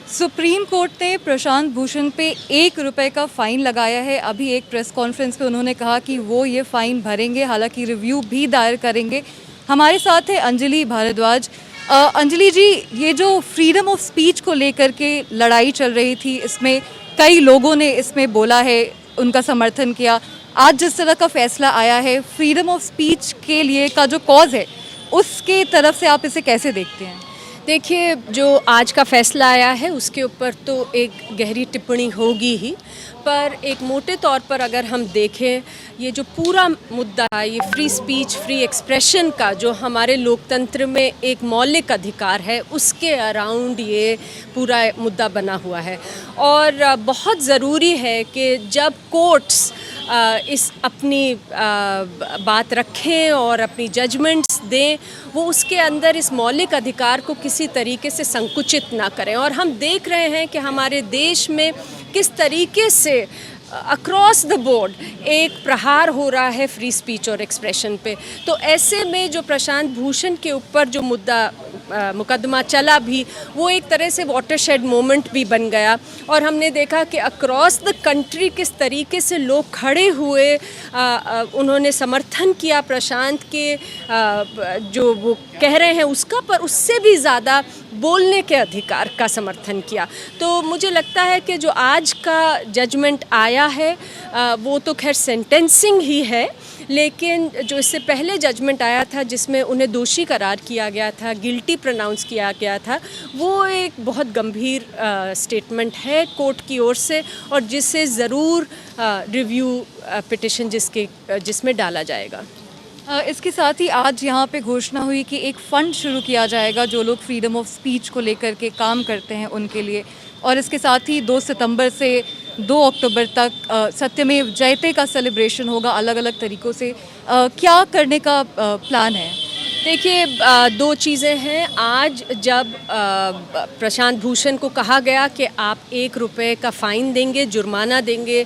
Supreme court ने प्रशांत भूषण पे ₹1 का फ़ाइन लगाया है। अभी एक प्रेस कॉन्फ्रेंस पे उन्होंने कहा कि वो ये फ़ाइन भरेंगे, हालांकि रिव्यू भी दायर करेंगे। हमारे साथ है अंजलि भारद्वाज। अंजलि जी, ये जो फ्रीडम ऑफ स्पीच को लेकर के लड़ाई चल रही थी, इसमें कई लोगों ने इसमें बोला है, उनका समर्थन किया। आज जिस तरह का फैसला आया है फ्रीडम ऑफ स्पीच के लिए का जो कॉज है, उसके तरफ से आप इसे कैसे देखते हैं? देखिए, जो आज का फ़ैसला आया है उसके ऊपर तो एक गहरी टिप्पणी होगी ही, पर एक मोटे तौर पर अगर हम देखें, ये जो पूरा मुद्दा, ये फ्री स्पीच, फ्री एक्सप्रेशन का जो हमारे लोकतंत्र में एक मौलिक अधिकार है, उसके अराउंड ये पूरा मुद्दा बना हुआ है। और बहुत ज़रूरी है कि जब कोर्ट्स इस अपनी बात रखें और अपनी जजमेंट्स दें, वो उसके अंदर इस मौलिक अधिकार को किसी तरीके से संकुचित ना करें। और हम देख रहे हैं कि हमारे देश में किस तरीके से अक्रॉस द बोर्ड एक प्रहार हो रहा है फ्री स्पीच और एक्सप्रेशन पे। तो ऐसे में जो प्रशांत भूषण के ऊपर जो मुकदमा चला भी, वो एक तरह से वाटरशेड मोमेंट भी बन गया। और हमने देखा कि अक्रॉस द कंट्री किस तरीके से लोग खड़े हुए, उन्होंने समर्थन किया प्रशांत के जो वो कह रहे हैं उसका, पर उससे भी ज़्यादा बोलने के अधिकार का समर्थन किया। तो मुझे लगता है कि जो आज का जजमेंट आया है वो तो खैर सेंटेंसिंग ही है, लेकिन जो इससे पहले जजमेंट आया था जिसमें उन्हें दोषी करार किया गया था, गिल्टी प्रोनाउंस किया गया था, वो एक बहुत गंभीर स्टेटमेंट है कोर्ट की ओर से, और जिसे ज़रूर रिव्यू पिटिशन जिसमें डाला जाएगा। इसके साथ ही आज यहाँ पे घोषणा हुई कि एक फ़ंड शुरू किया जाएगा जो लोग फ्रीडम ऑफ स्पीच को लेकर के काम करते हैं उनके लिए। और इसके साथ ही 2 सितंबर से 2 अक्टूबर तक सत्यमेव जयते का सेलिब्रेशन होगा अलग अलग तरीक़ों से। क्या करने का प्लान है? देखिए, 2 चीज़ें हैं। आज जब प्रशांत भूषण को कहा गया कि आप ₹1 का फ़ाइन देंगे, जुर्माना देंगे,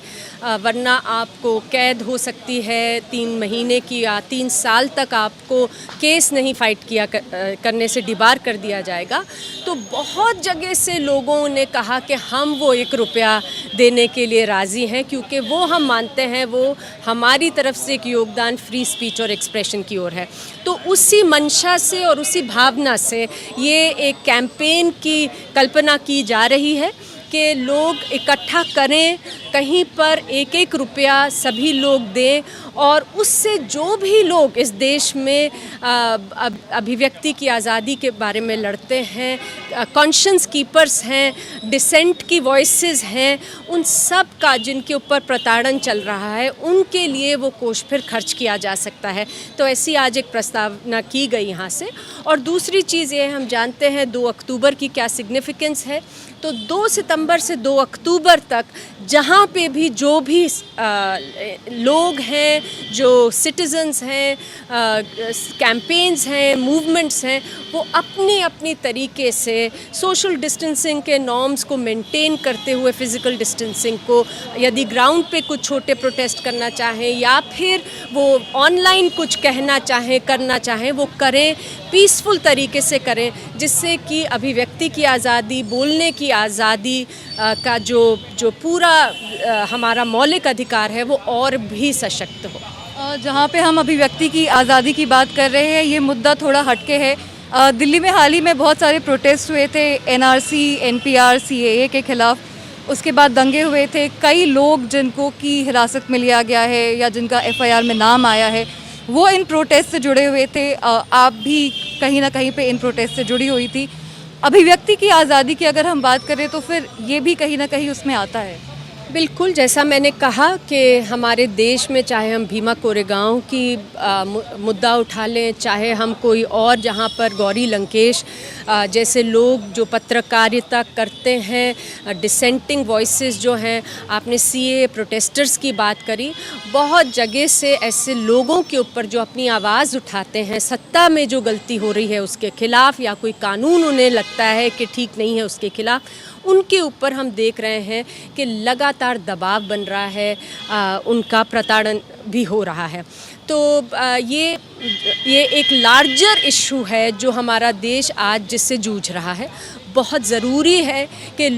वरना आपको कैद हो सकती है 3 महीने की, या 3 साल तक आपको केस नहीं फाइट करने से डिबार कर दिया जाएगा। तो बहुत जगह से लोगों ने कहा कि हम वो ₹1 देने के लिए राज़ी हैं, क्योंकि वो हम मानते हैं वो हमारी तरफ से एक योगदान फ्री स्पीच और एक्सप्रेशन की ओर है। तो उसी मंशा से और उसी भावना से ये एक कैंपेन की कल्पना की जा रही है कि लोग इकट्ठा करें, कहीं पर ₹1 सभी लोग दें, और उससे जो भी लोग इस देश में अभिव्यक्ति की आज़ादी के बारे में लड़ते हैं, कॉन्शियंस कीपर्स हैं, डिसेंट की वॉइसेस हैं, उन सब का जिनके ऊपर प्रताड़न चल रहा है, उनके लिए वो कोष फिर खर्च किया जा सकता है। तो ऐसी आज एक प्रस्तावना की गई यहाँ से। और दूसरी चीज़ ये, हम जानते हैं 2 अक्टूबर की क्या सिग्निफिकेंस है। तो 2 सितंबर से 2 अक्टूबर तक जहाँ पे भी जो भी लोग हैं, जो सिटीजन्स हैं, कैंपेन्स हैं, मूवमेंट्स हैं, वो अपनी अपनी तरीके से सोशल डिस्टेंसिंग के नॉर्म्स को मेंटेन करते हुए, फ़िज़िकल डिस्टेंसिंग को, यदि ग्राउंड पे कुछ छोटे प्रोटेस्ट करना चाहें या फिर वो ऑनलाइन कुछ कहना चाहें, करना चाहें, वो करें, पीसफुल तरीके से करें, जिससे कि अभिव्यक्ति की आज़ादी, बोलने की आज़ादी का जो पूरा हमारा मौलिक अधिकार है वो और भी सशक्त हो। जहाँ पे हम अभिव्यक्ति की आज़ादी की बात कर रहे हैं, ये मुद्दा थोड़ा हटके है। दिल्ली में हाल ही में बहुत सारे प्रोटेस्ट हुए थे NRC, NPR, CAA के ख़िलाफ़। उसके बाद दंगे हुए थे, कई लोग जिनको की हिरासत में लिया गया है या जिनका FIR में नाम आया है, वो इन प्रोटेस्ट से जुड़े हुए थे। आप भी कहीं ना कहीं पे इन प्रोटेस्ट से जुड़ी हुई थी। अभिव्यक्ति की आज़ादी की अगर हम बात करें तो फिर ये भी कहीं ना कहीं उसमें आता है। बिल्कुल, जैसा मैंने कहा कि हमारे देश में चाहे हम भीमा कोरेगांव की मुद्दा उठा लें, चाहे हम कोई और जहां पर गौरी लंकेश जैसे लोग जो पत्रकारिता करते हैं, डिसेंटिंग वॉइसेस जो हैं, आपने CAA प्रोटेस्टर्स की बात करी, बहुत जगह से ऐसे लोगों के ऊपर जो अपनी आवाज़ उठाते हैं, सत्ता में जो गलती हो रही है उसके ख़िलाफ़, या कोई कानून उन्हें लगता है कि ठीक नहीं है उसके ख़िलाफ़, उनके ऊपर हम देख रहे हैं कि लगातार दबाव बन रहा है, उनका प्रताड़न भी हो रहा है। तो ये एक लार्जर इशू है जो हमारा देश आज जिससे जूझ रहा है। बहुत ज़रूरी है कि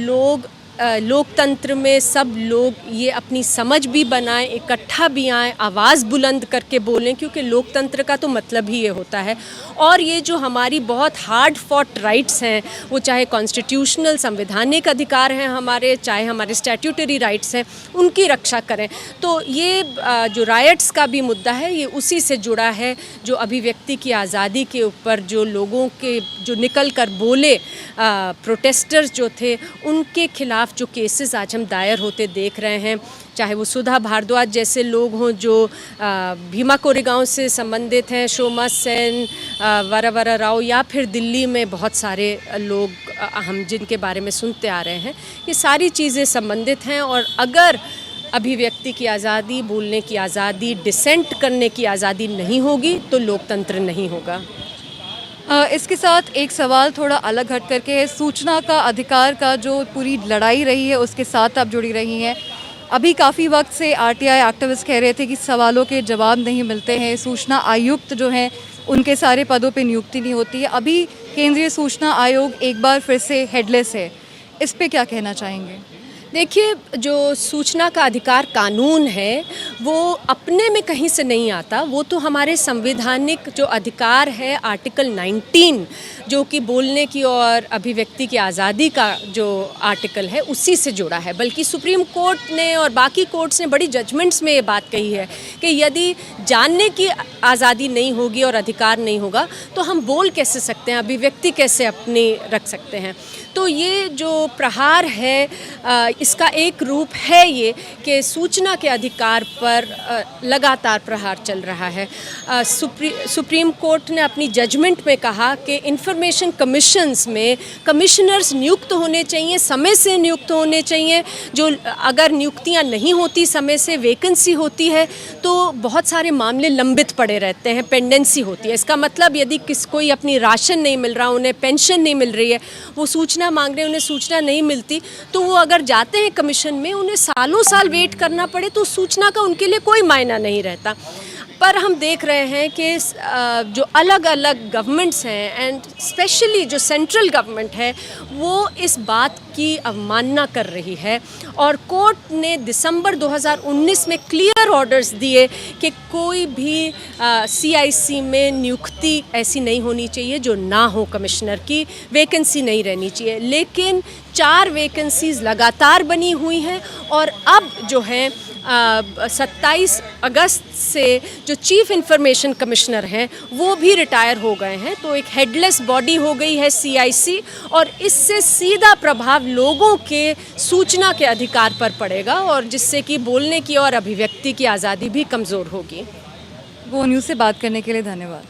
लोकतंत्र में सब लोग ये अपनी समझ भी बनाएं, इकट्ठा भी आएँ, आवाज़ बुलंद करके बोलें, क्योंकि लोकतंत्र का तो मतलब ही ये होता है। और ये जो हमारी बहुत हार्ड फॉट राइट्स हैं, वो चाहे कॉन्स्टिट्यूशनल संवैधानिक अधिकार हैं हमारे, चाहे हमारे स्टैट्यूटरी राइट्स हैं, उनकी रक्षा करें। तो ये जो राइट्स का भी मुद्दा है, ये उसी से जुड़ा है, जो अभिव्यक्ति की आज़ादी के ऊपर जो लोगों के जो निकल कर बोले, प्रोटेस्टर्स जो थे, उनके खिलाफ जो केसेस आज हम दायर होते देख रहे हैं, चाहे वो सुधा भारद्वाज जैसे लोग हों जो भीमा कोरेगांव से संबंधित हैं, शोमा सेन, वरा राव, या फिर दिल्ली में बहुत सारे लोग हम जिनके बारे में सुनते आ रहे हैं, ये सारी चीज़ें संबंधित हैं। और अगर अभिव्यक्ति की आज़ादी, बोलने की आज़ादी, डिसेंट करने की आज़ादी नहीं होगी तो लोकतंत्र नहीं होगा। इसके साथ एक सवाल थोड़ा अलग हट करके है, सूचना का अधिकार का जो पूरी लड़ाई रही है उसके साथ आप जुड़ी रही हैं। अभी काफ़ी वक्त से आरटीआई एक्टिविस्ट कह रहे थे कि सवालों के जवाब नहीं मिलते हैं, सूचना आयुक्त जो हैं उनके सारे पदों पे नियुक्ति नहीं होती है। अभी केंद्रीय सूचना आयोग एक बार फिर से हेडलेस है, इस पे क्या कहना चाहेंगे? देखिए, जो सूचना का अधिकार कानून है वो अपने में कहीं से नहीं आता, वो तो हमारे संवैधानिक जो अधिकार है आर्टिकल 19 जो कि बोलने की और अभिव्यक्ति की आज़ादी का जो आर्टिकल है उसी से जुड़ा है। बल्कि सुप्रीम कोर्ट ने और बाकी कोर्ट्स ने बड़ी जजमेंट्स में ये बात कही है कि यदि जानने की आज़ादी नहीं होगी और अधिकार नहीं होगा तो हम बोल कैसे सकते हैं, अभिव्यक्ति कैसे अपनी रख सकते हैं। तो ये जो प्रहार है, इसका एक रूप है ये कि सूचना के अधिकार पर लगातार प्रहार चल रहा है। सुप्रीम कोर्ट ने अपनी जजमेंट में कहा कि इंफॉर्मेशन कमीशंस में कमिश्नर्स नियुक्त होने चाहिए, समय से नियुक्त होने चाहिए। जो अगर नियुक्तियां नहीं होती, समय से वैकेंसी होती है, तो बहुत सारे मामले लंबित पड़े रहते हैं, पेंडेंसी होती है। इसका मतलब यदि कोई अपनी राशन नहीं मिल रहा, उन्हें पेंशन नहीं मिल रही है, वो सूचना मांग रहे हैं, उन्हें सूचना नहीं मिलती, तो वो अगर जाते हैं कमीशन में, उन्हें सालों साल वेट करना पड़े तो सूचना का उनके लिए कोई मायना नहीं रहता। पर हम देख रहे हैं कि जो अलग अलग गवर्नमेंट्स हैं एंड स्पेशली जो सेंट्रल गवर्नमेंट है वो इस बात की अवमानना कर रही है। और कोर्ट ने दिसंबर 2019 में क्लियर ऑर्डर्स दिए कि कोई भी CIC में नियुक्ति ऐसी नहीं होनी चाहिए जो ना हो, कमिश्नर की वैकेंसी नहीं रहनी चाहिए। लेकिन 4 वैकेंसीज लगातार बनी हुई हैं और अब जो है 27 अगस्त से जो चीफ इंफॉर्मेशन कमिश्नर हैं वो भी रिटायर हो गए हैं। तो एक हेडलेस बॉडी हो गई है CIC, और इससे सीधा प्रभाव लोगों के सूचना के अधिकार पर पड़ेगा और जिससे कि बोलने की और अभिव्यक्ति की आज़ादी भी कमज़ोर होगी। वो न्यूज़ से बात करने के लिए धन्यवाद।